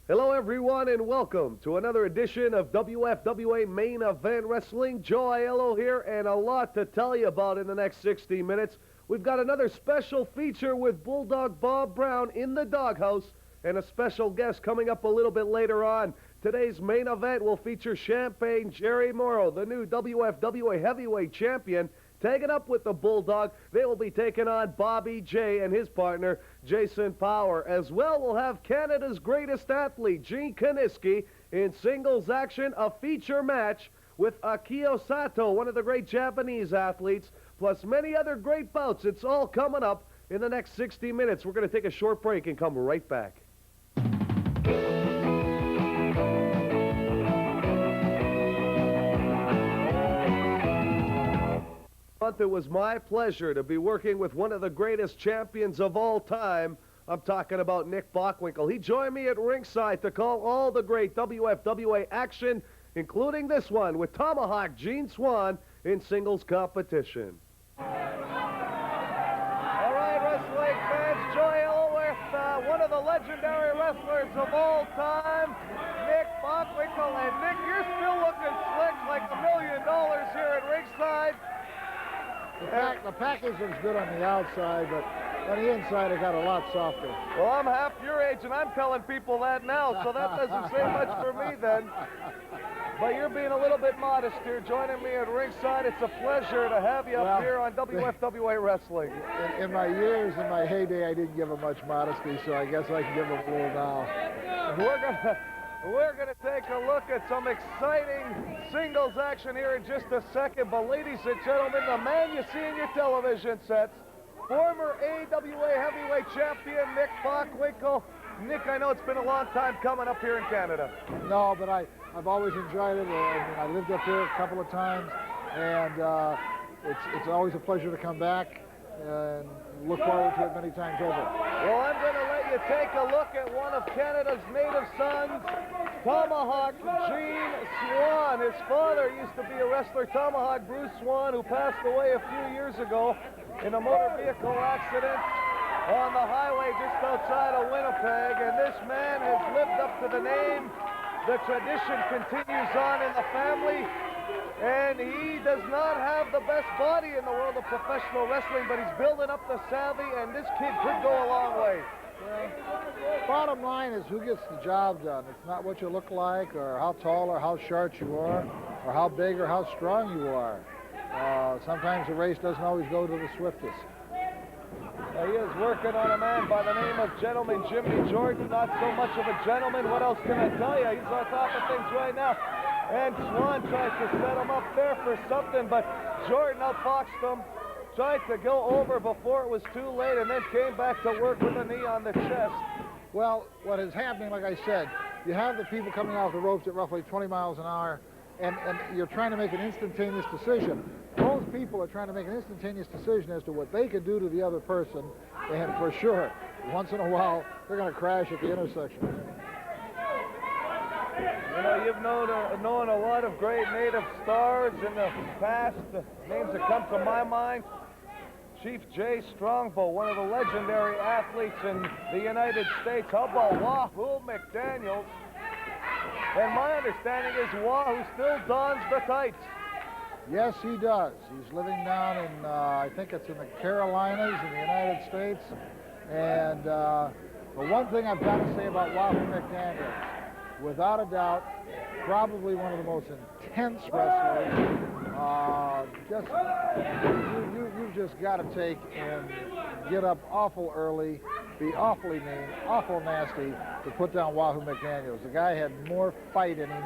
Hello, everyone, and welcome to another edition of WFWA Main Event Wrestling. Joe Aiello here, and a lot to tell you about in the next 60 minutes. We've got another special feature with Bulldog Bob Brown in the doghouse, and a special guest coming up a little bit later on. Today's main event will feature Champagne Jerry Morrow, the new WFWA Heavyweight Champion. Tagging up with the Bulldog, they will be taking on Bobby J and his partner, Jason Power. As well, we'll have Canada's greatest athlete, Gene Kaniski, in singles action, a feature match with Akio Sato, one of the great Japanese athletes, plus many other great bouts. It's all coming up in the next 60 minutes. We're going to take a short break and come right back. It was my pleasure to be working with one of the greatest champions of all time. I'm talking about Nick Bockwinkel. He joined me at ringside to call all the great WFWA action, including this one with Tomahawk Gene Swan in singles competition. All right, wrestling fans, Joe Aiello with one of the legendary wrestlers of all time, Nick Bockwinkel. And Nick, you're still looking slick like $1 million here at ringside. The package looks good on the outside, but on the inside it got a lot softer. Well, I'm half your age, and I'm telling people that now, so that doesn't say much for me then. But you're being a little bit modest here, joining me at ringside. It's a pleasure to have you up here on WFWA Wrestling. In my years, in my heyday, I didn't give him much modesty, so I guess I can give him a little now. We're gonna take a look at some exciting singles action here in just a second. But ladies and gentlemen, the man you see in your television sets, former AWA heavyweight champion Nick Bockwinkel. Nick, I know it's been a long time coming up here in Canada. No, but I've always enjoyed it. I lived up here a couple of times, and it's always a pleasure to come back and look forward to it many times over. Well, I'm going to let you take a look at one of Canada's native sons, Tomahawk Gene Swan. His father used to be a wrestler, Tomahawk Bruce Swan, who passed away a few years ago in a motor vehicle accident on the highway just outside of Winnipeg. And this man has lived up to the name. The tradition continues on in the family. And he does not have the best body in the world of professional wrestling, but he's building up the savvy, and this kid could go a long way. Well, bottom line is who gets the job done. It's not what you look like, or how tall or how short you are, or how big or how strong you are. Sometimes the race doesn't always go to the swiftest. He is working on a man by the name of Gentleman Jimmy Jordan. Not so much of a gentleman. What else can I tell you? He's on top of things right now. And Swan tries to set him up there for something, but Jordan outboxed him, tried to go over before it was too late, and then came back to work with a knee on the chest. Well, what is happening, like I said, you have the people coming off the ropes at roughly 20 miles an hour, and you're trying to make an instantaneous decision. Those people are trying to make an instantaneous decision as to what they could do to the other person, and for sure, once in a while, they're going to crash at the intersection. You know, you've known a lot of great native stars in the past. The names that come to my mind, Chief Jay Strongbow, one of the legendary athletes in the United States. How about Wahoo McDaniels? And my understanding is Wahoo still dons the tights. Yes, he does. He's living down in, I think it's in the Carolinas in the United States. And the one thing I've got to say about Wahoo McDaniels, without a doubt, probably one of the most intense wrestlers. You've just got to take and get up awful early, be awfully mean, awful nasty to put down Wahoo McDaniels. The guy had more fight in him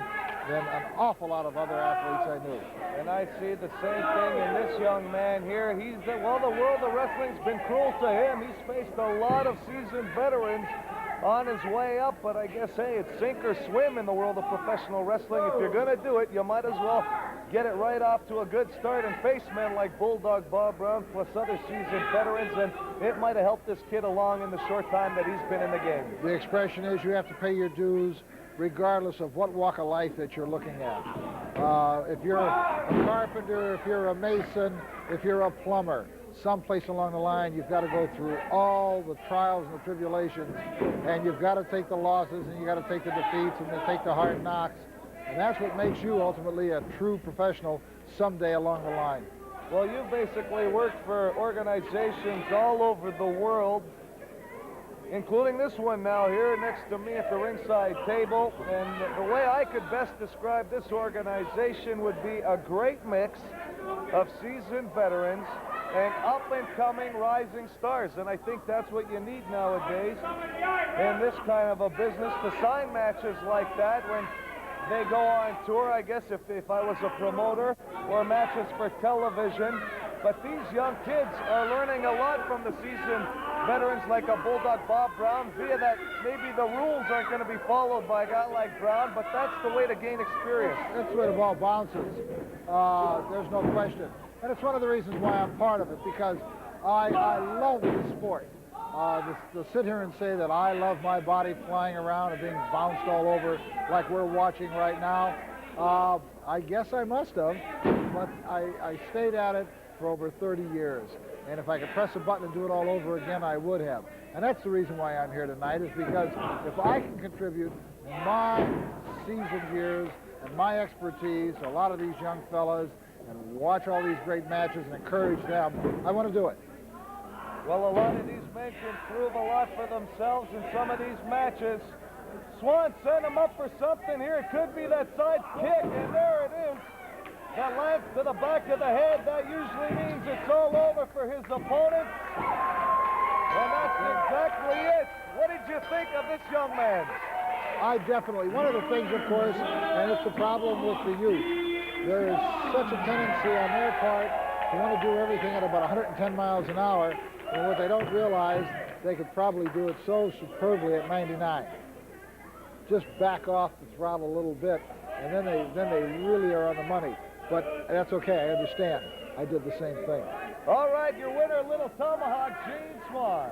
than an awful lot of other athletes I knew. And I see the same thing in this young man here. Well, the world of wrestling's been cruel to him. He's faced a lot of seasoned veterans on his way up, but I guess, hey, it's sink or swim in the world of professional wrestling. If you're going to do it, you might as well get it right off to a good start and face men like Bulldog Bob Brown plus other seasoned veterans, and it might have helped this kid along in the short time that he's been in the game. The expression is you have to pay your dues regardless of what walk of life that you're looking at. If you're a carpenter, if you're a mason, if you're a plumber, someplace along the line, you've got to go through all the trials and the tribulations, and you've got to take the losses, and you've got to take the defeats, and then take the hard knocks. And that's what makes you ultimately a true professional someday along the line. Well, you basically worked for organizations all over the world, including this one now here next to me at the ringside table. And the way I could best describe this organization would be a great mix of seasoned veterans and up-and-coming rising stars. And I think that's what you need nowadays in this kind of a business, to sign matches like that when they go on tour, I guess, if I was a promoter, or matches for television. But these young kids are learning a lot from the seasoned veterans like a Bulldog Bob Brown, via that maybe the rules aren't going to be followed by a guy like Brown, but that's the way to gain experience. That's the way the ball bounces. There's no question. And it's one of the reasons why I'm part of it, because I love the sport. To sit here and say that I love my body flying around and being bounced all over like we're watching right now, I guess I must have, but I stayed at it for over 30 years. And if I could press a button and do it all over again, I would have. And that's the reason why I'm here tonight, is because if I can contribute my seasoned years and my expertise to a lot of these young fellas and watch all these great matches and encourage them, I want to do it. Well, a lot of these men can prove a lot for themselves in some of these matches. Swan sent him up for something here. It could be that side kick, and there it is. That lands to the back of the head. That usually means it's all over for his opponent. And that's exactly it. What did you think of this young man? One of the things, of course, and it's the problem with the youth, there is such a tendency on their part to want to do everything at about 110 miles an hour, and what they don't realize, they could probably do it so superbly at 99. Just back off the throttle a little bit, and then they really are on the money. But that's okay, I understand. I did the same thing. All right, your winner, Little Tomahawk, Gene Swan.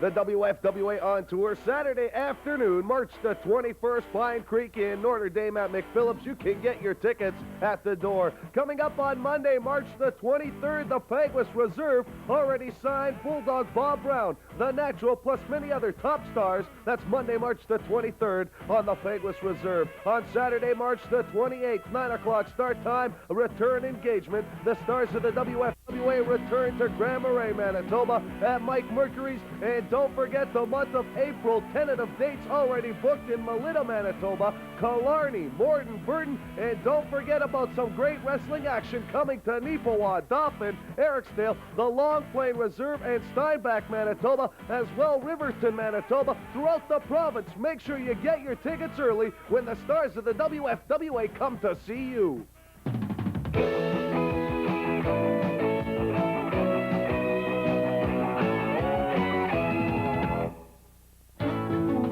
The WFWA on tour Saturday afternoon, March the 21st, Pine Creek in Notre Dame at McPhillips. You can get your tickets at the door. Coming up on Monday, March the 23rd, the Peguis Reserve already signed Bulldog Bob Brown, the Natural, plus many other top stars. That's Monday, March the 23rd on the Peguis Reserve. On Saturday, March the 28th, 9 o'clock start time, a return engagement. The stars of the WFWA return to Grand Marais, Manitoba at Mike Mercury's. And don't forget the month of April, tentative dates already booked in Melita, Manitoba, Killarney, Morden, Burton, and don't forget about some great wrestling action coming to Neepawa, Dauphin, Ericsdale, the Long Plain Reserve, and Steinbach, Manitoba, as well Riverton, Manitoba, throughout the province. Make sure you get your tickets early when the stars of the WFWA come to see you.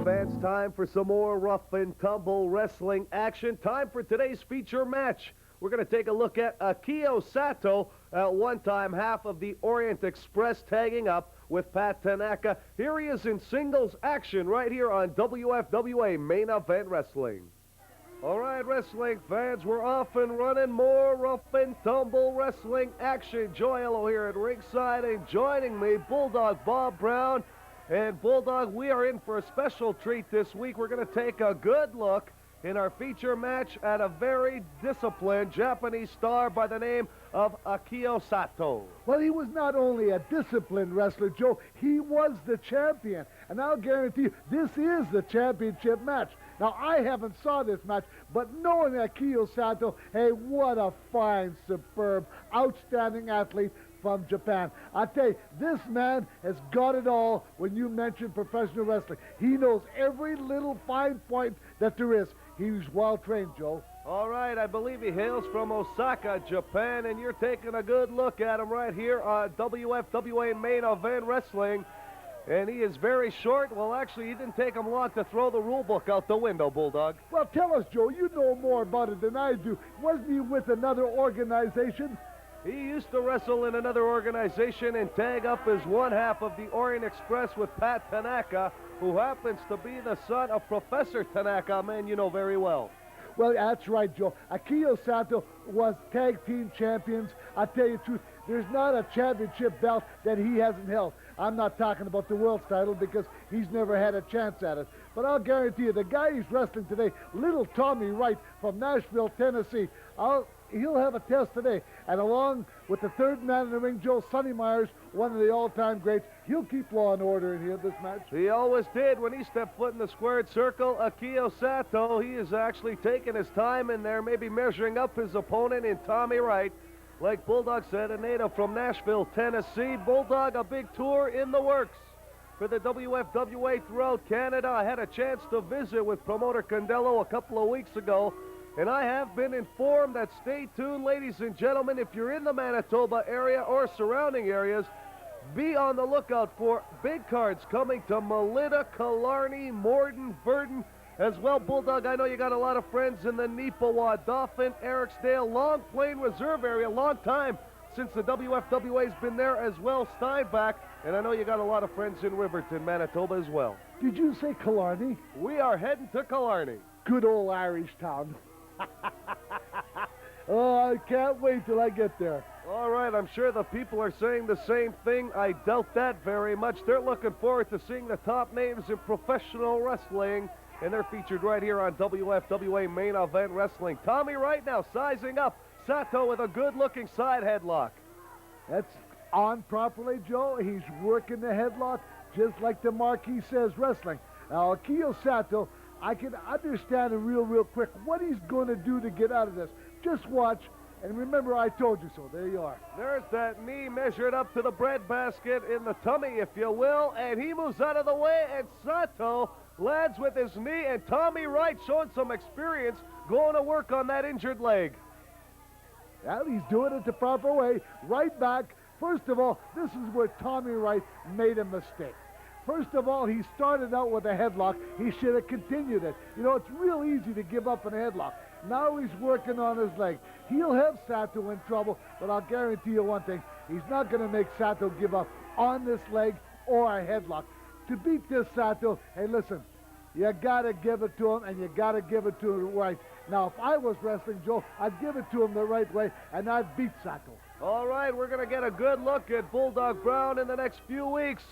Fans, time for some more rough and tumble wrestling action. Time for today's feature match. We're going to take a look at Akio Sato, at one time half of the Orient Express, tagging up with Pat Tanaka. Here he is in singles action right here on WFWA Main Event Wrestling. All right, wrestling fans, we're off and running. More rough and tumble wrestling action. Joyello here at ringside, and joining me, Bulldog Bob Brown. And Bulldog, we are in for a special treat this week. We're going to take a good look in our feature match at a very disciplined Japanese star by the name of Akio Sato. Well, he was not only a disciplined wrestler, Joe, he was the champion. And I'll guarantee you, this is the championship match. Now, I haven't saw this match, but knowing Akio Sato, hey, what a fine, superb, outstanding athlete from Japan. I tell you, this man has got it all when you mention professional wrestling. He knows every little fine point that there is. He's well trained, Joe. All right, I believe he hails from Osaka, Japan, and you're taking a good look at him right here on WFWA Main Event Wrestling. And he is very short. Well, actually, he didn't take him long to throw the rule book out the window, Bulldog. Well, tell us, Joe, you know more about it than I do. Wasn't he with another organization? He used to wrestle in another organization and tag up as one half of the Orient Express with Pat Tanaka, who happens to be the son of Professor Tanaka, a man you know very well. Well, that's right, Joe. Akio Sato was tag team champions. I tell you the truth, There's not a championship belt that he hasn't held. I'm not talking about the world's title because he's never had a chance at it. But I'll guarantee you, the guy he's wrestling today, little Tommy Wright from Nashville, Tennessee, he'll have a test today. And along with the third man in the ring, Joe Sonny Myers, one of the all-time greats, he'll keep law and order in here this match. He always did when he stepped foot in the squared circle. Akio Sato, he is actually taking his time in there, maybe measuring up his opponent in Tommy Wright. Like Bulldog said, a native from Nashville, Tennessee. Bulldog, a big tour in the works for the WFWA throughout Canada. I had a chance to visit with promoter Condello a couple of weeks ago, and I have been informed that, stay tuned, ladies and gentlemen, if you're in the Manitoba area or surrounding areas, be on the lookout for big cards coming to Melita, Killarney, Morden, Verdon, as well. Bulldog, I know you got a lot of friends in the Neepawa, Dauphin, Ericsdale, Long Plain Reserve area. Long time since the WFWA's been there as well, Steinbach, and I know you got a lot of friends in Riverton, Manitoba as well. Did you say Killarney? We are heading to Killarney. Good old Irish town. Oh, I can't wait till I get there. All right, I'm sure the people are saying the same thing. I doubt that very much. They're looking forward to seeing the top names in professional wrestling, and they're featured right here on WFWA Main Event Wrestling. Tommy Wright now sizing up Sato with a good-looking side headlock. That's on properly, Joe. He's working the headlock just like the marquee says wrestling. Now, Akio Sato, I can understand real quick what he's going to do to get out of this. Just watch, and remember I told you so. There you are. There's that knee measured up to the breadbasket in the tummy, if you will, and he moves out of the way, and Sato lands with his knee, and Tommy Wright showing some experience going to work on that injured leg. Well, he's doing it the proper way. Right back. First of all, this is where Tommy Wright made a mistake. First of all, he started out with a headlock. He should have continued it. You know, it's real easy to give up in a headlock. Now he's working on his leg. He'll have Sato in trouble, but I'll guarantee you one thing. He's not going to make Sato give up on this leg or a headlock. To beat this Sato, hey, listen, you got to give it to him, and you got to give it to him right. Now, if I was wrestling, Joe, I'd give it to him the right way, and I'd beat Sato. All right, we're going to get a good look at Bulldog Brown in the next few weeks,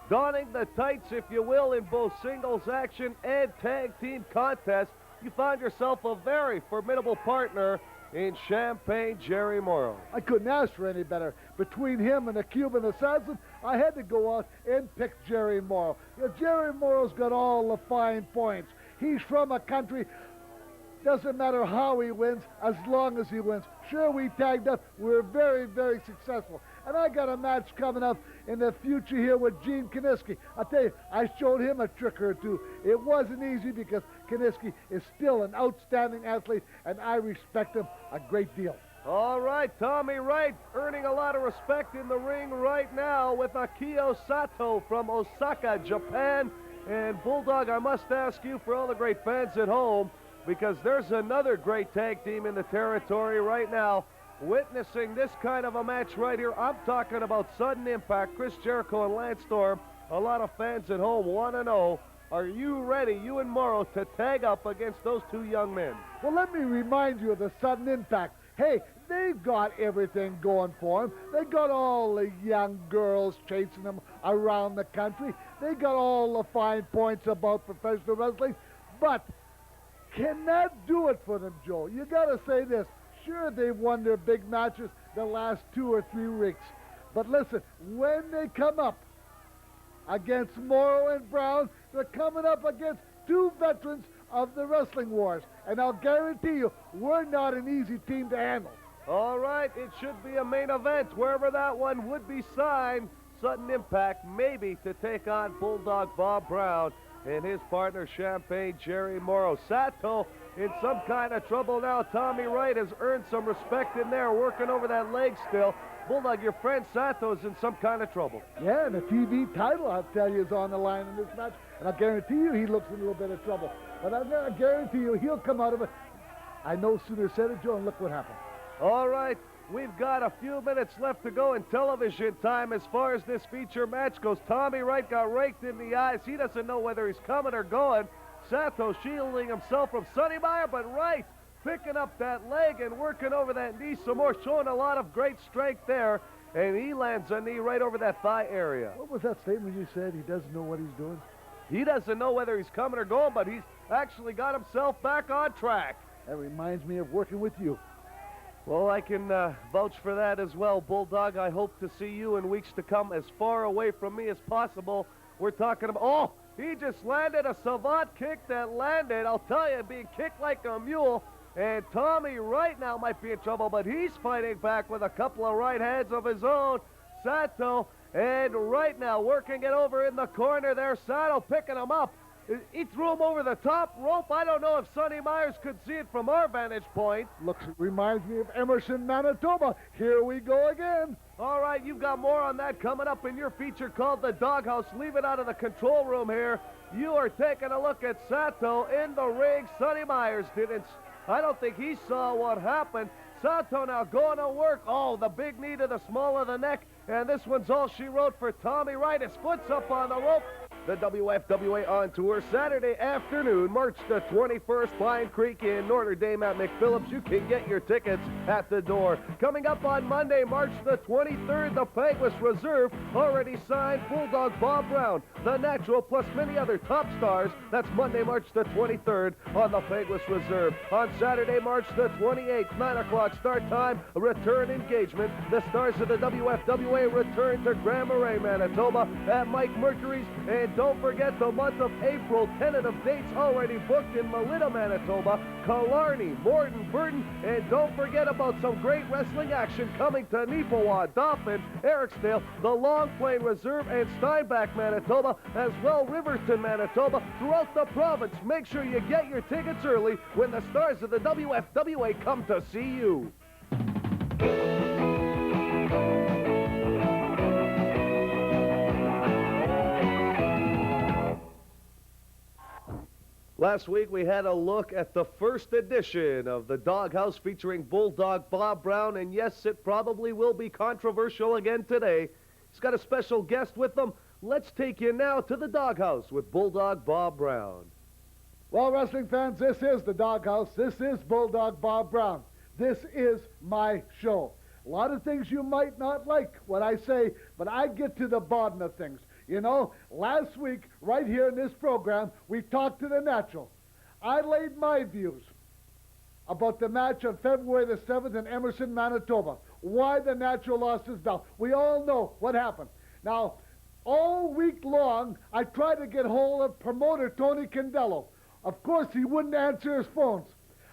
donning the tights, if you will, in both singles action and tag team contests. You found yourself a very formidable partner in Champagne Jerry Morrow. I couldn't ask for any better. Between him and the Cuban assassin, I had to go out and pick Jerry Morrow. You know, Jerry Morrow's got all the fine points. He's from a country, doesn't matter how he wins, as long as he wins. Sure, we tagged up. We're very successful. And I got a match coming up in the future here with Gene Kiniski. I tell you, I showed him a trick or two. It wasn't easy because Kiniski is still an outstanding athlete, and I respect him a great deal. All right, Tommy Wright earning a lot of respect in the ring right now with Akio Sato from Osaka, Japan. And Bulldog, I must ask you, for all the great fans at home, because there's another great tag team in the territory right now witnessing this kind of a match right here. I'm talking about Sudden Impact, Chris Jericho and Lance Storm. A lot of fans at home want to know, are you ready, you and Morrow, to tag up against those two young men? Well, let me remind you of the Sudden Impact. Hey, they've got everything going for them. They got all the young girls chasing them around the country. They got all the fine points about professional wrestling. But can that do it for them, Joe? You got to say this. Sure, they've won their big matches the last 2 or 3 weeks. But listen, when they come up against Morrow and Brown, they're coming up against 2 veterans of the wrestling wars. And I'll guarantee you, we're not an easy team to handle. All right, it should be a main event, wherever that one would be signed. Sudden Impact, maybe, to take on Bulldog Bob Brown and his partner, Champagne Jerry Morrow. Sato in some kind of trouble now. Tommy Wright has earned some respect in there, working over that leg still. Bulldog, your friend Sato's in some kind of trouble. Yeah, and the TV title, I'll tell you, is on the line in this match. And I'll guarantee you he looks in a little bit of trouble. But I guarantee you he'll come out of it. I no sooner said it, Joe, and look what happened. All right, we've got a few minutes left to go in television time as far as this feature match goes. Tommy Wright got raked in the eyes. He doesn't know whether he's coming or going. Sato shielding himself from Sonny Meyer, but Wright picking up that leg and working over that knee some more, showing a lot of great strength there. and he lands a knee right over that thigh area. What was that statement you said? He doesn't know what he's doing? He doesn't know whether he's coming or going, but he's actually got himself back on track. That reminds me of working with you. Well, I can vouch for that as well, Bulldog. I hope to see you in weeks to come as far away from me as possible. We're talking about... Oh, he just landed a savant kick that landed. I'll tell you, being kicked like a mule. And Tommy right now might be in trouble, but he's fighting back with a couple of right hands of his own. Sato, and right now working it over in the corner there. Sato picking him up. He threw him over the top rope. I don't know if Sonny Myers could see it from our vantage point. Reminds me of Emerson, Manitoba. Here we go again. All right, you've got more on that coming up in your feature called The Doghouse. Leave it out of the control room here. You are taking a look at Sato in the ring. Sonny Myers didn't. I don't think he saw what happened. Sato now going to work. Oh, the big knee to the small of the neck. And this one's all she wrote for Tommy Wright. His foot's up on the rope. The WFWA on tour Saturday afternoon, March the 21st, Pine Creek in Notre Dame at McPhillips. You can get your tickets at the door. Coming up on Monday, March the 23rd, the Peguis Reserve already signed Bulldog Bob Brown, The Natural, plus many other top stars. That's Monday, March the 23rd on the Peguis Reserve. On Saturday, March the 28th, 9 o'clock start time, a return engagement. The stars of the WFWA return to Grand Marais, Manitoba at Mike Mercury's. And don't forget the month of April, tentative dates already booked in Melita, Manitoba, Killarney, Morton, Burton, and don't forget about some great wrestling action coming to Neepawa, Dauphin, Ericsdale, the Long Plain Reserve, and Steinbach, Manitoba, as well Riverton, Manitoba, throughout the province. Make sure you get your tickets early when the stars of the WFWA come to see you. Last week, we had a look at the first edition of the Doghouse featuring Bulldog Bob Brown, and yes, it probably will be controversial again today. He's got a special guest with him. Let's take you now to the Doghouse with Bulldog Bob Brown. Well, wrestling fans, this is the Doghouse. This is Bulldog Bob Brown. This is my show. A lot of things you might not like what I say, but I get to the bottom of things. You know, last week, right here in this program, we talked to the Natural. I laid my views about the match on February the 7th in Emerson, Manitoba. Why the Natural lost his belt. We all know what happened. Now, all week long, I tried to get hold of promoter Tony Condello. Of course, he wouldn't answer his phones.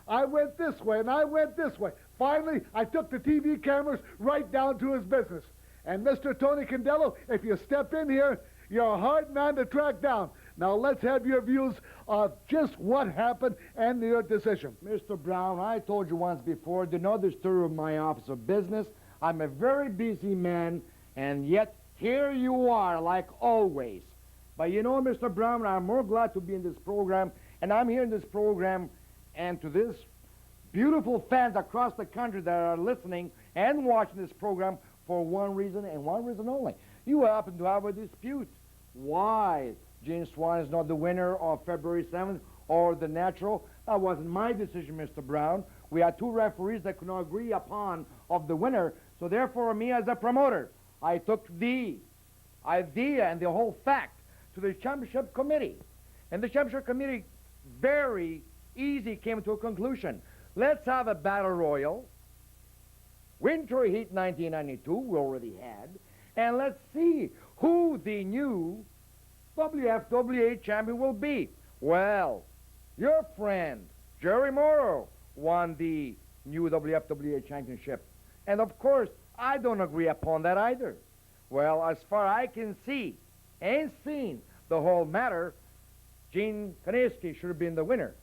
I went this way and I went this way. Finally, I took the TV cameras right down to his business. And Mr. Tony Condello, if you step in here, you're a hard man to track down. Now let's have your views of just what happened and your decision. Mr. Brown, I told you once before, do not disturb my office of business. I'm a very busy man, and yet here you are, like always. But you know, Mr. Brown, I'm more glad to be in this program, and I'm here in this program, and to this beautiful fans across the country that are listening and watching this program for one reason and one reason only. You happen to have a dispute. Why James Swan is not the winner of February 7th or the Natural? That wasn't my decision, Mr. Brown. We had two referees that could not agree upon of the winner, so therefore me as a promoter, I took the idea and the whole fact to the championship committee. And the championship committee very easy came to a conclusion. Let's have a battle royal. Winter Heat 1992 we already had. And let's see who the new WFWA champion will be. Well, your friend, Jerry Morrow, won the new WFWA championship. And of course, I don't agree upon that either. Well, as far as I can see and seen the whole matter, Gene Kaniski should have been the winner.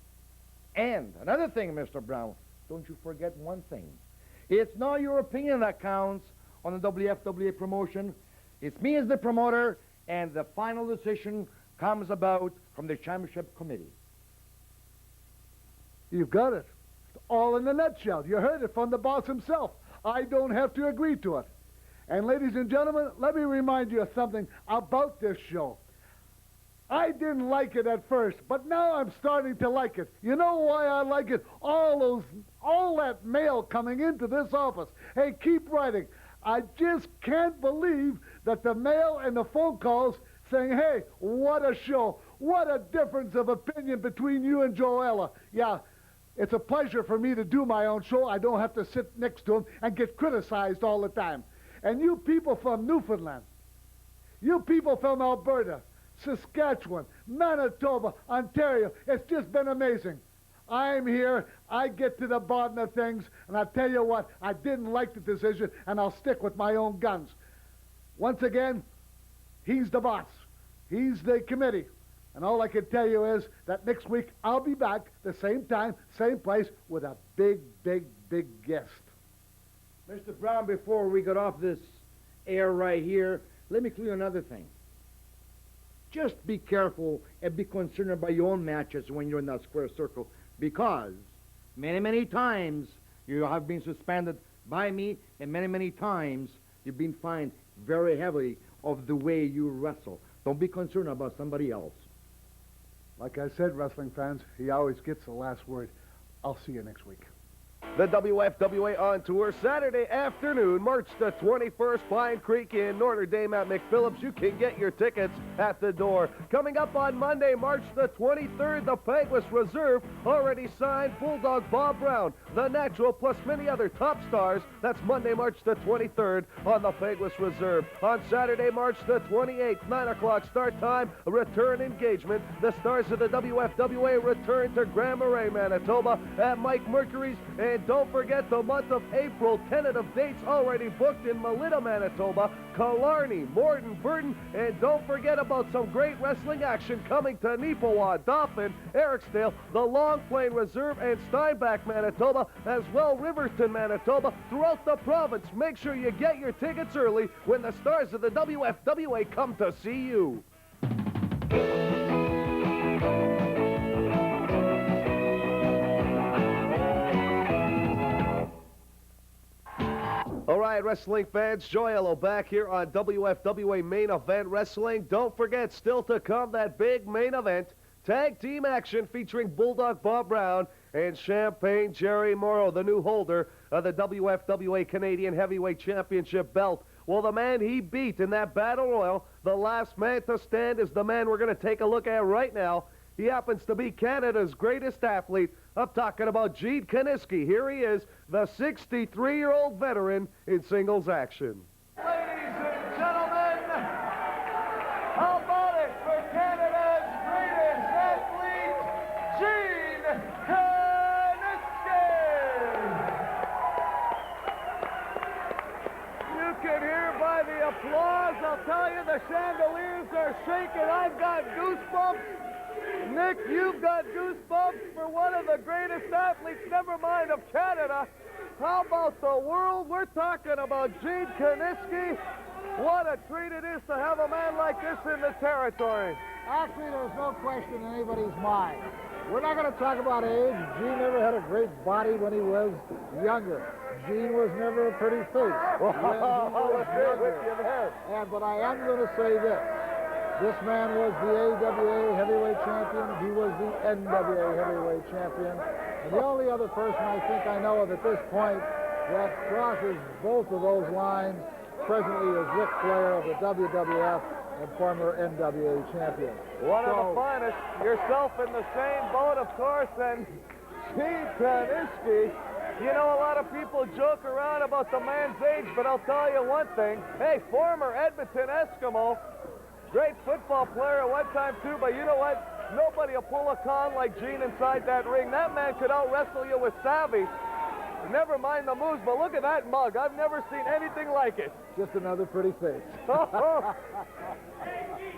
And another thing, Mr. Brown, don't you forget one thing. It's not your opinion that counts on the WFWA promotion. It's me as the promoter, and the final decision comes about from the championship committee. You've got it. It's all in a nutshell. You heard it from the boss himself. I don't have to agree to it. And ladies and gentlemen, let me remind you of something about this show. I didn't like it at first, but now I'm starting to like it. You know why I like it? All that mail coming into this office. Hey, keep writing. I just can't believe that the mail and the phone calls saying, hey, what a show. What a difference of opinion between you and Joella. Yeah, it's a pleasure for me to do my own show. I don't have to sit next to him and get criticized all the time. And you people from Newfoundland, you people from Alberta, Saskatchewan, Manitoba, Ontario, it's just been amazing. I'm here, I get to the bottom of things, and I tell you what, I didn't like the decision, and I'll stick with my own guns. Once again, he's the boss. He's the committee. And all I can tell you is that next week I'll be back the same time, same place, with a big, big, big guest. Mr. Brown, before we get off this air right here, let me clear another thing. Just be careful and be concerned about your own matches when you're in that square circle, because many, many times you have been suspended by me, and many, many times you've been fined very heavily of the way you wrestle. Don't be concerned about somebody else. Like I said, wrestling fans, he always gets the last word. I'll see you next week. The WFWA on tour Saturday afternoon, March the 21st, Pine Creek in Notre Dame at McPhillips. You can get your tickets at the door. Coming up on Monday, March the 23rd, the Peguis Reserve already signed Bulldog Bob Brown, the Natural, plus many other top stars. That's Monday, March the 23rd on the Peguis Reserve. On Saturday, March the 28th, 9 o'clock start time, a return engagement. The stars of the WFWA return to Grand Marais, Manitoba at Mike Mercury's. And don't forget the month of April, tentative dates already booked in Melita, Manitoba, Killarney, Morton, Burton, and don't forget about some great wrestling action coming to Neepawa, Dauphin, Ericsdale, the Long Plain Reserve, and Steinbach, Manitoba, as well Riverton, Manitoba, throughout the province. Make sure you get your tickets early when the stars of the WFWA come to see you. All right, wrestling fans, Joyello back here on WFWA Main Event Wrestling. Don't forget, still to come, that big main event, tag team action featuring Bulldog Bob Brown and Champagne Jerry Morrow, the new holder of the WFWA Canadian Heavyweight Championship belt. Well, the man he beat in that battle royal, the last man to stand, is the man we're going to take a look at right now. He happens to be Canada's greatest athlete. I'm talking about Gene Kaniski. Here he is, the 63-year-old veteran in singles action. Ladies and gentlemen, how about it for Canada's greatest athlete, Gene Kaniski? You can hear by the applause, I'll tell you, the chandeliers are shaking. I've got goosebumps. Nick, you've got goosebumps for one of the greatest athletes, never mind of Canada. How about the world? We're talking about Gene Kaniski. What a treat it is to have a man like this in the territory. Actually, there's no question in anybody's mind. We're not going to talk about age. Gene never had a great body when he was younger. Gene was never a pretty face. I'll agree with you there. But I am going to say this. This man was the AWA heavyweight champion. He was the NWA heavyweight champion. And the only other person I think I know of at this point that crosses both of those lines presently is Ric Flair of the WWF and former NWA champion. One of the finest. Yourself in the same boat, of course, and Gene Kaniski. You know, a lot of people joke around about the man's age, but I'll tell you one thing. Hey, former Edmonton Eskimo, great football player at one time, too, but you know what? Nobody will pull a con like Gene inside that ring. That man could out-wrestle you with savvy. Never mind the moves, but look at that mug. I've never seen anything like it. Just another pretty face.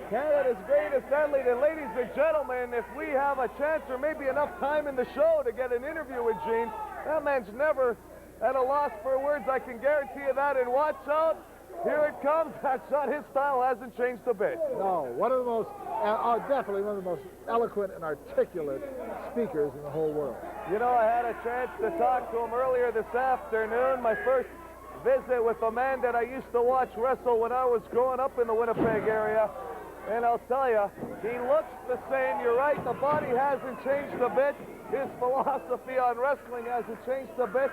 Canada's greatest athlete, and ladies and gentlemen, if we have a chance or maybe enough time in the show to get an interview with Gene, that man's never at a loss for words. I can guarantee you that, and watch out. Here it comes. That's not his style. Hasn't changed a bit. No, one of the most, definitely one of the most eloquent and articulate speakers in the whole world. You know, I had a chance to talk to him earlier this afternoon. My first visit with a man that I used to watch wrestle when I was growing up in the Winnipeg area. And I'll tell you, he looks the same. You're right, the body hasn't changed a bit. His philosophy on wrestling hasn't changed a bit.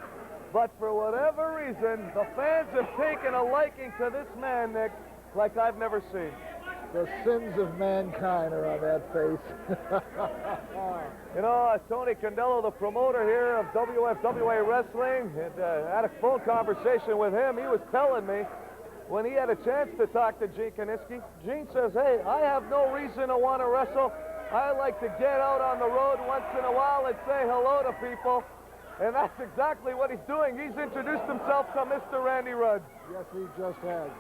But for whatever reason, the fans have taken a liking to this man, Nick, like I've never seen. The sins of mankind are on that face. You know, Tony Condello, the promoter here of WFWA Wrestling, and, had a phone conversation with him. He was telling me when he had a chance to talk to Gene Kiniski, Gene says, hey, I have no reason to want to wrestle. I like to get out on the road once in a while and say hello to people. And that's exactly what he's doing. He's introduced himself to Mr. Randy Rudd. Yes, he just has.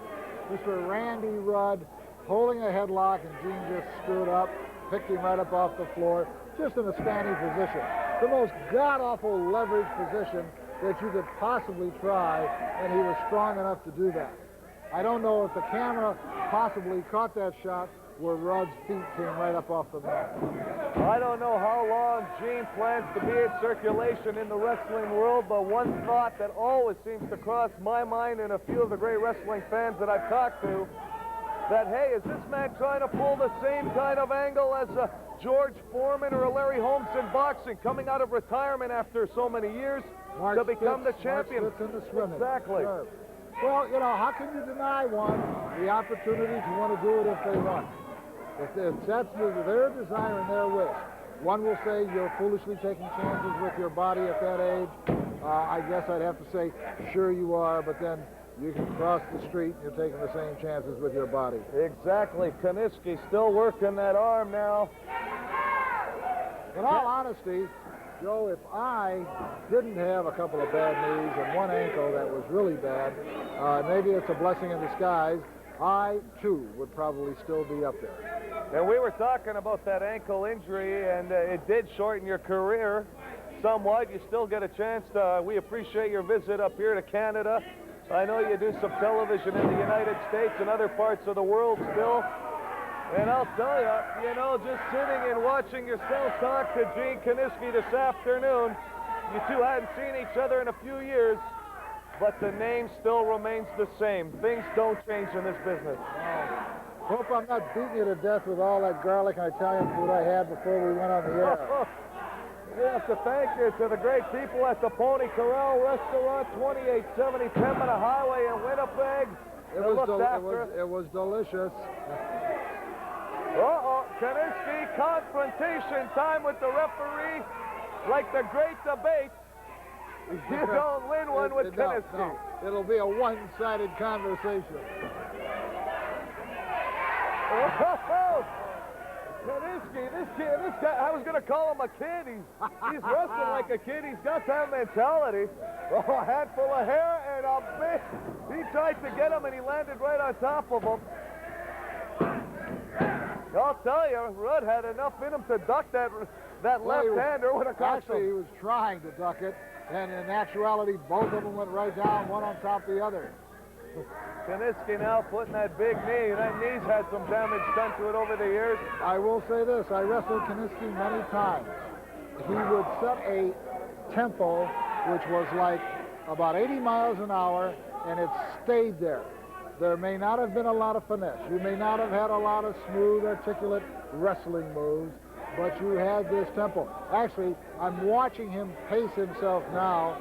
Mr. Randy Rudd holding a headlock, and Gene just stood up, picked him right up off the floor, just in a standing position. The most god-awful leverage position that you could possibly try, and he was strong enough to do that. I don't know if the camera possibly caught that shot where Rudd's feet came right up off the mat. I don't know how long Gene plans to be in circulation in the wrestling world, but one thought that always seems to cross my mind and a few of the great wrestling fans that I've talked to, that, hey, is this man trying to pull the same kind of angle as a George Foreman or a Larry Holmes in boxing, coming out of retirement after so many years to become the champion? Mark Spitz in the swimming. Exactly. Sure. Well, you know, how can you deny one the opportunity to want to do it if they want? If that's their desire and their wish. One will say you're foolishly taking chances with your body at that age. I guess I'd have to say, sure you are, but then you can cross the street and you're taking the same chances with your body. Exactly. Kiniski still working that arm now. In all honesty, Joe, if I didn't have a couple of bad knees and one ankle that was really bad, maybe it's a blessing in disguise, I, too, would probably still be up there. And we were talking about that ankle injury, and it did shorten your career somewhat. You still get a chance to, we appreciate your visit up here to Canada. I know you do some television in the United States and other parts of the world still. And I'll tell you, you know, just sitting and watching yourself talk to Gene Kiniski this afternoon, you two hadn't seen each other in a few years, but the name still remains the same. Things don't change in this business. Hope I'm not beating you to death with all that garlic and Italian food I had before we went on the air. We have to thank you to the great people at the Pony Corral Restaurant, 2870 Pembina Highway in Winnipeg. It was delicious. Uh-oh, Kiniski, confrontation time with the referee. Like the great debate, you don't win one with Kiniski. No, it'll be a one-sided conversation. Oh, Kiniski, this guy, I was going to call him a kid. He's wrestling like a kid. He's got that mentality. Oh, a handful of hair and a bit. He tried to get him, and he landed right on top of him. I'll tell you, Rudd had enough in him to duck that left-hander with a cocktail. Actually, he was trying to duck it, and in actuality, both of them went right down, one on top of the other. Kiniski now putting that big knee. That knee's had some damage done to it over the years. I will say this, I wrestled Kiniski many times. He would set a tempo which was like about 80 miles an hour, and it stayed there. There may not have been a lot of finesse. You may not have had a lot of smooth, articulate wrestling moves, but you had this tempo. Actually, I'm watching him pace himself now,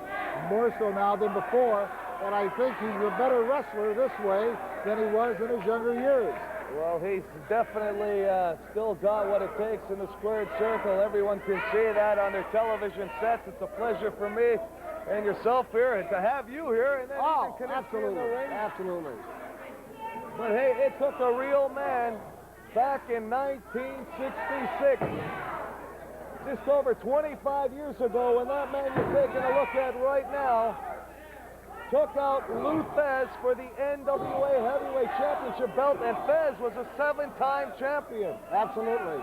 more so now than before, and I think he's a better wrestler this way than he was in his younger years. Well, he's definitely still got what it takes in the squared circle. Everyone can see that on their television sets. It's a pleasure for me and yourself here, and to have you here, and then even Kiniski in the ring. Absolutely. But hey, it took a real man back in 1966, just over 25 years ago, when that man you're taking a look at right now took out Lou Thez for the NWA Heavyweight Championship belt, and Thez was a 7-time champion. Absolutely.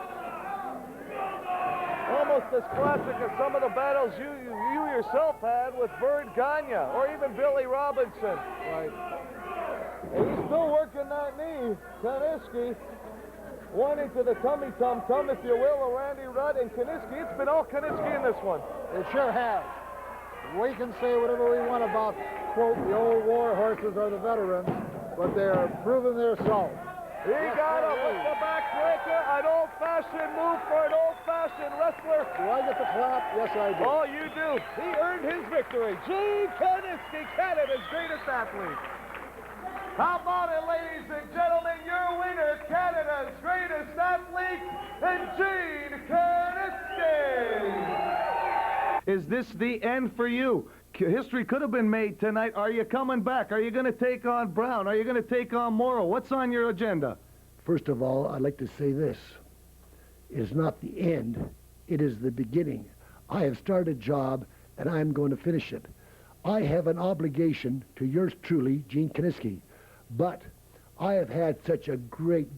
Almost as classic as some of the battles you yourself had with Bert Gagne or even Billy Robinson. Right. And he's still working that knee, Kiniski. One into the tummy tum, if you will, of Randy Rudd and Kiniski. It's been all Kiniski in this one. It sure has. We can say whatever we want about, quote, the old war horses or the veterans, but they're proving their salt. He got him with the backbreaker, an old old-fashioned move for an old-fashioned wrestler. Do I get the clap? Yes, I do. Oh, you do. He earned his victory. Gene Kaniski, Canada's greatest athlete. How about it, ladies and gentlemen? Your winner, Canada's greatest athlete, and Gene Kaniski. Is this the end for you? History could have been made tonight. Are you coming back? Are you going to take on Brown? Are you going to take on Morrow? What's on your agenda? First of all, I'd like to say this. It is not the end. It is the beginning. I have started a job, and I am going to finish it. I have an obligation to yours truly, Gene Kaniski. But I have had such a great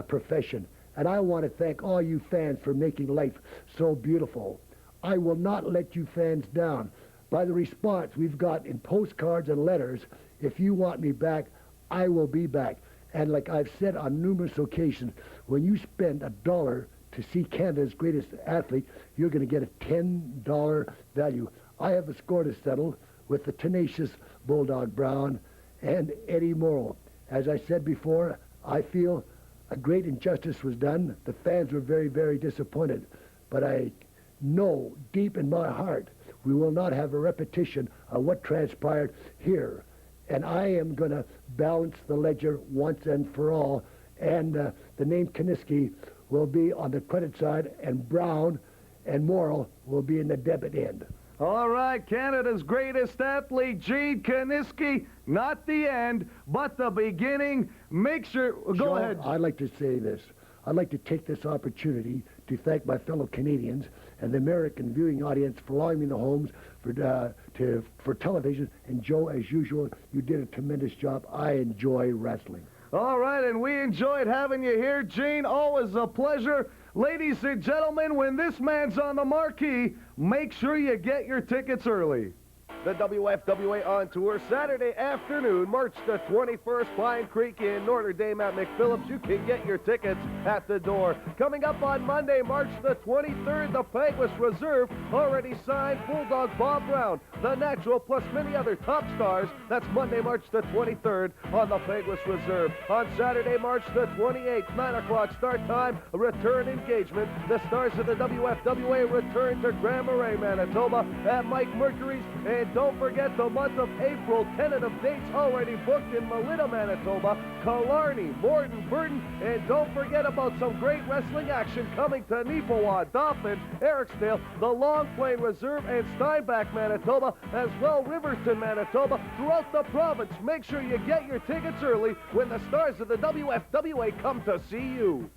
profession, and I want to thank all you fans for making life so beautiful. I will not let you fans down. By the response we've got in postcards and letters, if you want me back, I will be back. And like I've said on numerous occasions, when you spend $1 to see Canada's greatest athlete, you're going to get a $10 value. I have a score to settle with the tenacious Bulldog Brown and Eddie Morrow. As I said before, I feel a great injustice was done. The fans were very disappointed. But I know deep in my heart we will not have a repetition of what transpired here. And I am going to balance the ledger once and for all. And the name Kaniski will be on the credit side, and Brown and Morrow will be in the debit end. All right, Canada's greatest athlete, Gene Kaniski. Not the end, but the beginning. Make sure... Go ahead. I'd like to say this. I'd like to take this opportunity to thank my fellow Canadians and the American viewing audience for allowing me in the homes for television. And Joe, as usual, you did a tremendous job. I enjoy wrestling. All right, and we enjoyed having you here, Gene. Always a pleasure. Ladies and gentlemen, when this man's on the marquee, make sure you get your tickets early. The WFWA on tour Saturday afternoon, March the 21st, Pine Creek in Notre Dame at McPhillips. You can get your tickets at the door. Coming up on Monday, March the 23rd, the Peguis Reserve already signed Bulldog Bob Brown, the Natural, plus many other top stars. That's Monday, March the 23rd on the Peguis Reserve. On Saturday, March the 28th, 9 o'clock start time, a return engagement. The stars of the WFWA return to Grand Marais, Manitoba at Mike Mercury's. And don't forget the month of April, tentative dates already booked in Melita, Manitoba, Killarney, Morton, Burton, and don't forget about some great wrestling action coming to Neepawa, Dauphin, Ericsdale, the Long Plain Reserve, and Steinbach, Manitoba, as well Riverton, Manitoba, throughout the province. Make sure you get your tickets early when the stars of the WFWA come to see you.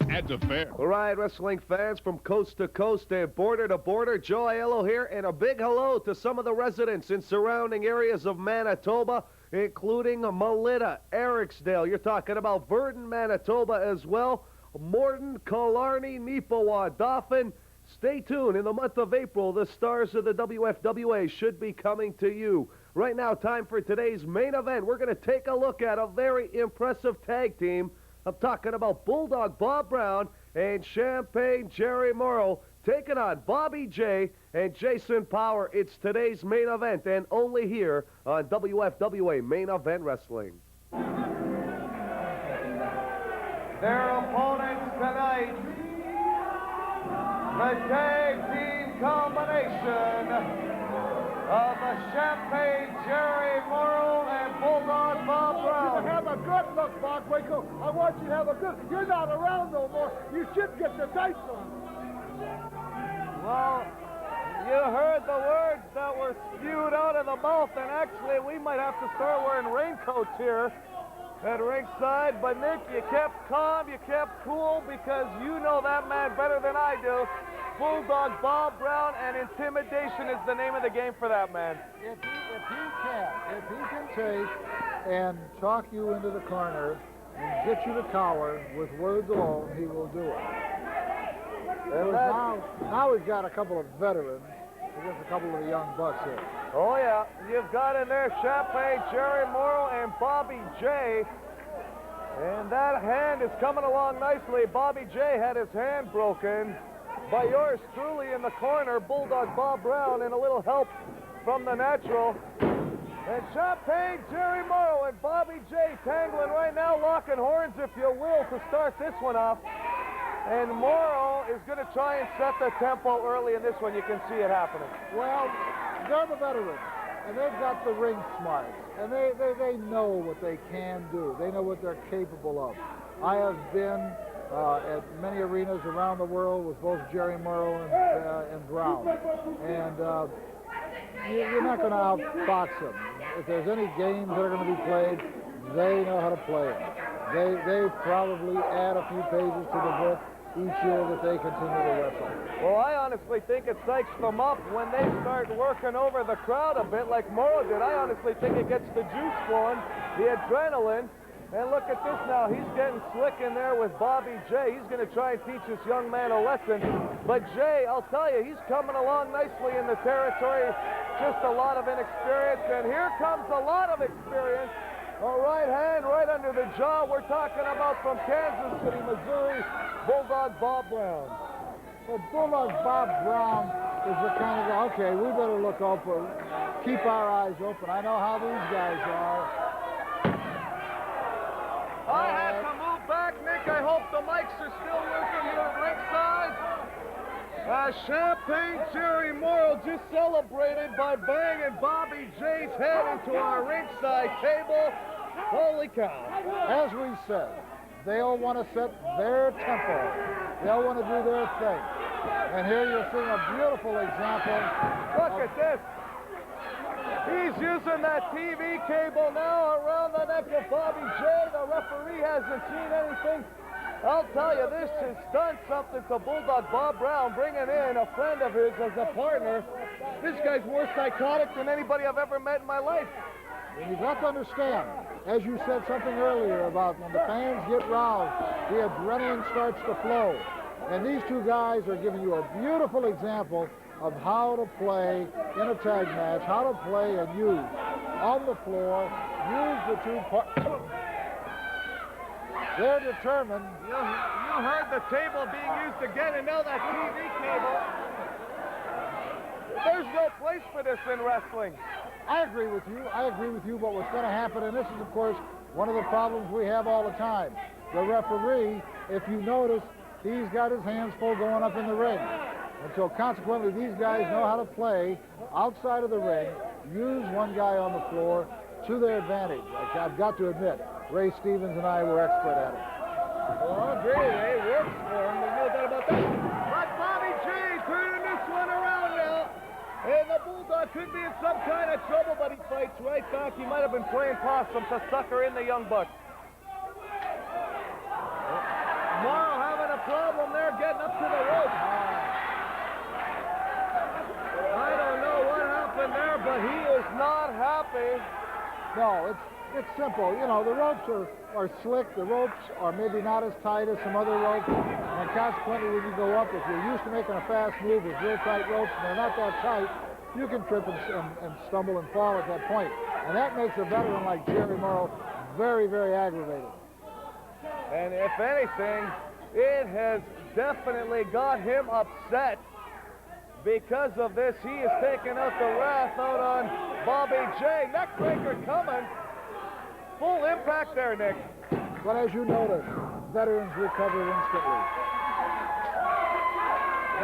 At the fair. All right, wrestling fans from coast to coast and border to border, Joe Aiello here, and a big hello to some of the residents in surrounding areas of Manitoba, including Melita, Ericsdale. You're talking about Virden, Manitoba as well, Morton, Killarney, Neepawa, Dauphin. Stay tuned. In the month of April, the stars of the WFWA should be coming to you. Right now, time for today's main event. We're going to take a look at a very impressive tag team. I'm talking about Bulldog Bob Brown and Champagne Jerry Morrow taking on Bobby J and Jason Power. It's today's main event, and only here on WFWA Main Event Wrestling. Their opponents tonight, the tag team combination of the Champagne Jerry Morrow and Bulldog Bob Brown. Have a good look, Bachwinkle. I want you to have a good... You're not around no more. You should get the dice on. Well, you heard the words that were spewed out of the mouth, and actually we might have to start wearing raincoats here at ringside. But Nick, you kept calm, you kept cool, because you know that man better than I do. Bulldog Bob Brown, and intimidation is the name of the game for that man. If he can take and talk you into the corner and get you to cower with words alone, he will do it. Now we've got a couple of veterans against a couple of the young bucks here. Oh yeah, you've got in there Champagne Jerry Morrow and Bobby J. And that hand is coming along nicely. Bobby J had his hand broken by yours truly in the corner, Bulldog Bob Brown, and a little help from the natural. And Champagne, Jerry Morrow, and Bobby J tangling right now, locking horns, if you will, to start this one off. And Morrow is going to try and set the tempo early in this one. You can see it happening. Well, they're the veterans, and they've got the ring smarts, and they know what they can do. They know what they're capable of. I have been at many arenas around the world with both Jerry Morrow and Brown, and you're not going to outfox them. If there's any games that are going to be played, they know how to play it. They probably add a few pages to the book each year that they continue to wrestle. Well, I honestly think it psychs them up when they start working over the crowd a bit like Morrow did. I honestly think it gets the juice flowing, the adrenaline. And look at this now. He's getting slick in there with Bobby J. He's going to try and teach this young man a lesson. But Jay, I'll tell you, he's coming along nicely in the territory. Just a lot of inexperience. And here comes a lot of experience. A right hand right under the jaw. We're talking about from Kansas City, Missouri, Bulldog Bob Brown. Well, Bulldog Bob Brown is the kind of guy, okay, we better look open, keep our eyes open. I know how these guys are. I had to move back, Nick. I hope the mics are still working here at ringside. Champagne Jerry Morrow just celebrated by banging Bobby J's head into our ringside table. Holy cow. As we said, they'll want to set their tempo. They'll want to do their thing. And here you're seeing a beautiful example. Look at this. He's using that TV cable now around the neck of Bobby J. The referee hasn't seen anything. I'll tell you, this has done something to Bulldog Bob Brown, bringing in a friend of his as a partner. This guy's more psychotic than anybody I've ever met in my life. And you've got to understand, as you said something earlier about when the fans get roused, the adrenaline starts to flow. And these two guys are giving you a beautiful example of how to play in a tag match, how to play and use on the floor, use the two partners. They're determined. You heard the table being used again, and now that TV cable. There's no place for this in wrestling. I agree with you. I agree with you, but what's going to happen, and this is, of course, one of the problems we have all the time. The referee, if you notice, he's got his hands full going up in the ring. And so consequently, these guys know how to play outside of the ring, use one guy on the floor to their advantage. I've got to admit, Ray Stevens and I were expert at it. Well, agree. It works for him. There's no doubt about that. But Bobby J turning this one around now. And the Bulldog could be in some kind of trouble, but he fights right back. He might have been playing possum to sucker in the young buck. Morrow having a problem there getting up to the rope. I don't know what happened there, but he is not happy. No, it's simple. You know, the ropes are slick. The ropes are maybe not as tight as some other ropes. And consequently, when you go up, if you're used to making a fast move with real tight ropes and they're not that tight, you can trip and stumble and fall at that point. And that makes a veteran like Jerry Morrow very, very aggravated. And if anything, it has definitely got him upset. Because of this, he is taking out the wrath out on Bobby J. Neckbreaker coming. Full impact there, Nick. But as you notice, veterans recover instantly.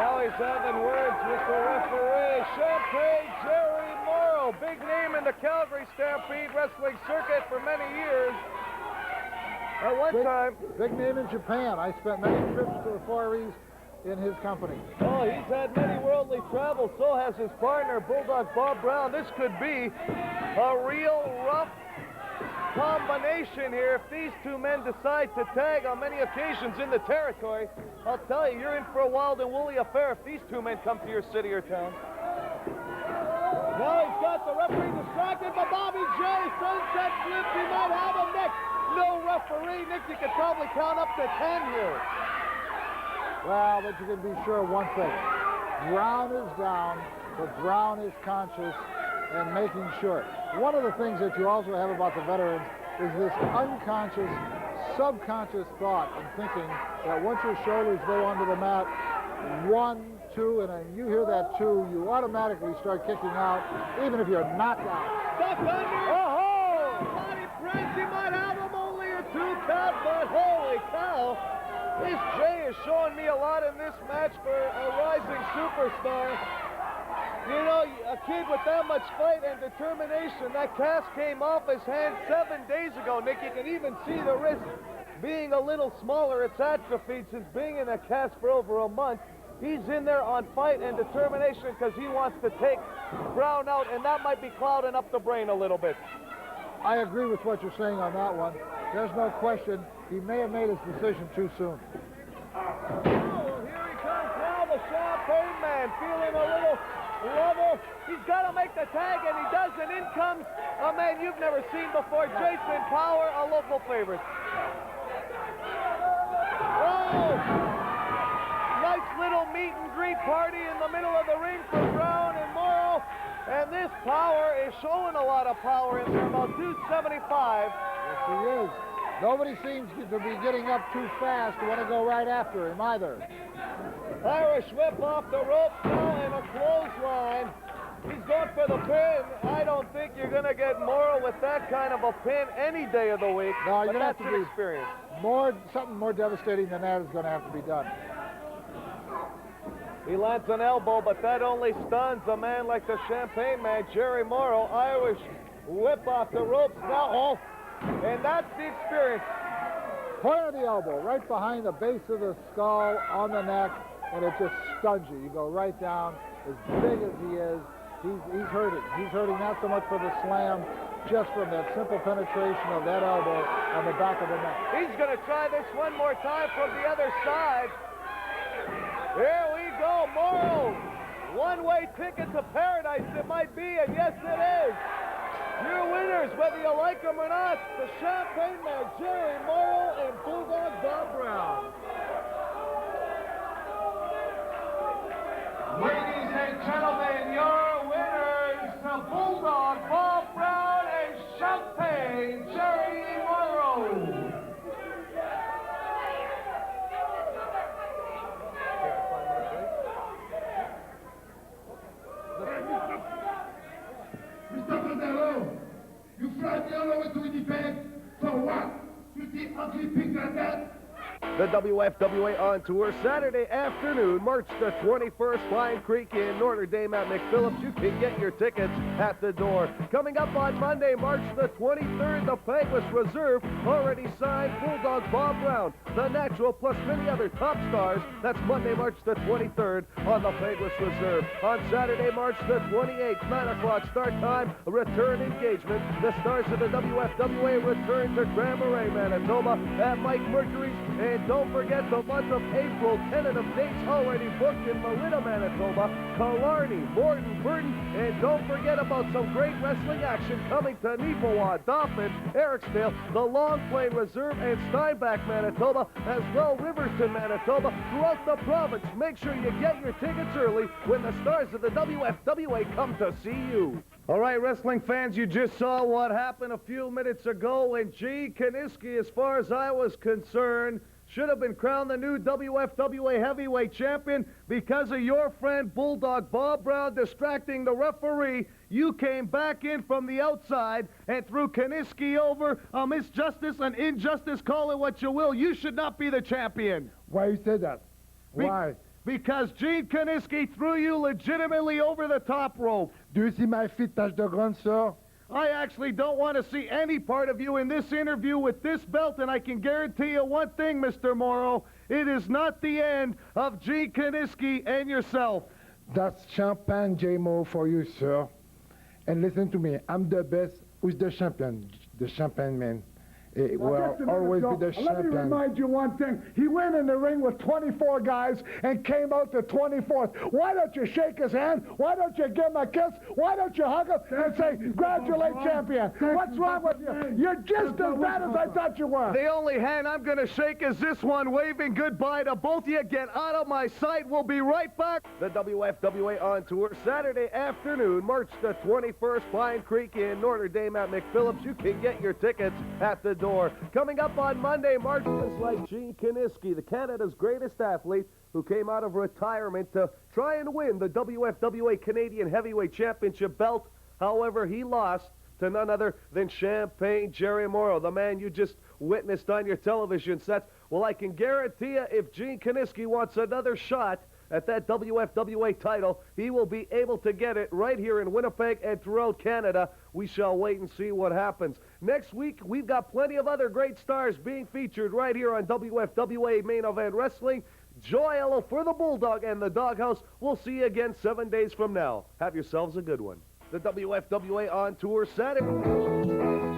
Now he's having words with the referee. Champagne Jerry Morrow, big name in the Calgary Stampede wrestling circuit for many years. At one time. Big name in Japan. I spent many trips to the Far East in his company. Oh, he's had many worldly travels. So has his partner, Bulldog Bob Brown. This could be a real rough combination here if these two men decide to tag on many occasions in the territory. I'll tell you, you're in for a wild and woolly affair if these two men come to your city or town. Now he's got the referee distracted, but Bobby J. sunset flip. He might have him, Nick. No referee. Nick, you could probably count up to 10 here. Well, but you can be sure of one thing. Brown is down, but Brown is conscious and making sure. One of the things that you also have about the veterans is this unconscious, subconscious thought and thinking that once your shoulders go onto the mat, 1, two, and then you hear that two, you automatically start kicking out, even if you're knocked out. Duck under. Oh! Body press. He might have him only a 2 count, but holy cow. This Jay is showing me a lot in this match for a rising superstar. You know, a kid with that much fight and determination, that cast came off his hand 7 days ago, Nick. You can even see the wrist being a little smaller. It's atrophied since being in a cast for over a month. He's in there on fight and determination because he wants to take Brown out, and that might be clouding up the brain a little bit. I agree with what you're saying on that one. There's no question he may have made his decision too soon. Oh, here he comes now, the Champagne Man, feeling a little level. He's got to make the tag, and he does, and in comes a man you've never seen before, Jason Power, a local favorite. Oh! Nice little meet and greet party in the middle of the ring for Brown and Morrow, and this Power is showing a lot of power in there, about 275. Yes, he is. Nobody seems to be getting up too fast to want to go right after him either. Irish whip off the ropes now and a clothesline. He's going for the pin. I don't think you're going to get Morrow with that kind of a pin any day of the week. No, you're going to have that's to an be experience. Something more devastating than that is going to have to be done. He lands an elbow, but that only stuns a man like the Champagne Man, Jerry Morrow. Irish whip off the ropes now. Oh, and that's the experience. Point of the elbow, right behind the base of the skull, on the neck, and it just stuns you. You go right down. As big as he is, he's hurting. He's hurting not so much for the slam, just from that simple penetration of that elbow on the back of the neck. He's going to try this one more time from the other side. Here we go, Morrow. One-way ticket to paradise it might be, and yes it is. Your winners, whether you like them or not, the Champagne Man, Jerry Morrow, and Bulldog Bob Brown. Ladies and gentlemen, your winners, the Bulldog Bob Brown and Champagne Jerry Morrow. Mr. Bandero, you fly me all over to Winnipeg for what? To see ugly pigs like that? The WFWA on tour Saturday afternoon, March the 21st, Pine Creek in Notre Dame at McPhillips. You can get your tickets at the door. Coming up on Monday, March the 23rd, the Painless Reserve already signed Bulldog Bob Brown, the Natural, plus many other top stars. That's Monday, March the 23rd on the Painless Reserve. On Saturday, March the 28th, 9 o'clock start time, return engagement. The stars of the WFWA return to Grand Marais, Manitoba at Mike Mercury's. And don't forget the month of April, tentative dates already booked in Melita, Manitoba, Killarney, Morton, Burton, and don't forget about some great wrestling action coming to Neepawa, Dauphin, Ericsdale, the Long Plain Reserve, and Steinbach, Manitoba, as well Riverton, Manitoba, throughout the province. Make sure you get your tickets early when the stars of the WFWA come to see you. All right, wrestling fans, you just saw what happened a few minutes ago, and Gene Kaniski, as far as I was concerned, should have been crowned the new WFWA heavyweight champion because of your friend Bulldog Bob Brown distracting the referee. You came back in from the outside and threw Kaniski over. A misjustice, an injustice, call it what you will. You should not be the champion. Why you say that? Why? Because Gene Kaniski threw you legitimately over the top rope. Do you see my feet touch the ground, sir? I actually don't want to see any part of you in this interview with this belt, and I can guarantee you one thing, Mr. Morrow. It is not the end of Gene Kaniski and yourself. That's Champagne J-Mo for you, sir. And listen to me, I'm the best. Who's the champion? The Champagne Man. Will always be the champion. Let me remind you one thing. He went in the ring with 24 guys and came out the 24th. Why don't you shake his hand? Why don't you give him a kiss? Why don't you hug him and say, congratulate, champion? What's wrong with you? You're just as bad as I thought you were. The only hand I'm going to shake is this one, waving goodbye to both of you. Get out of my sight. We'll be right back. The WFWA on tour Saturday afternoon, March the 21st, Pine Creek in Notre Dame at McPhillips. You can get your tickets at the door. Coming up on Monday, marksmen like Gene Kiniski, the Canada's greatest athlete, who came out of retirement to try and win the WFWA Canadian Heavyweight Championship belt. However, he lost to none other than Champagne Jerry Morrow, the man you just witnessed on your television sets. Well, I can guarantee you, if Gene Kiniski wants another shot at that WFWA title, he will be able to get it right here in Winnipeg and throughout Canada. We shall wait and see what happens. Next week, we've got plenty of other great stars being featured right here on WFWA Main Event Wrestling. Joy Ello for the Bulldog and the Doghouse. We'll see you again 7 days from now. Have yourselves a good one. The WFWA on tour Saturday.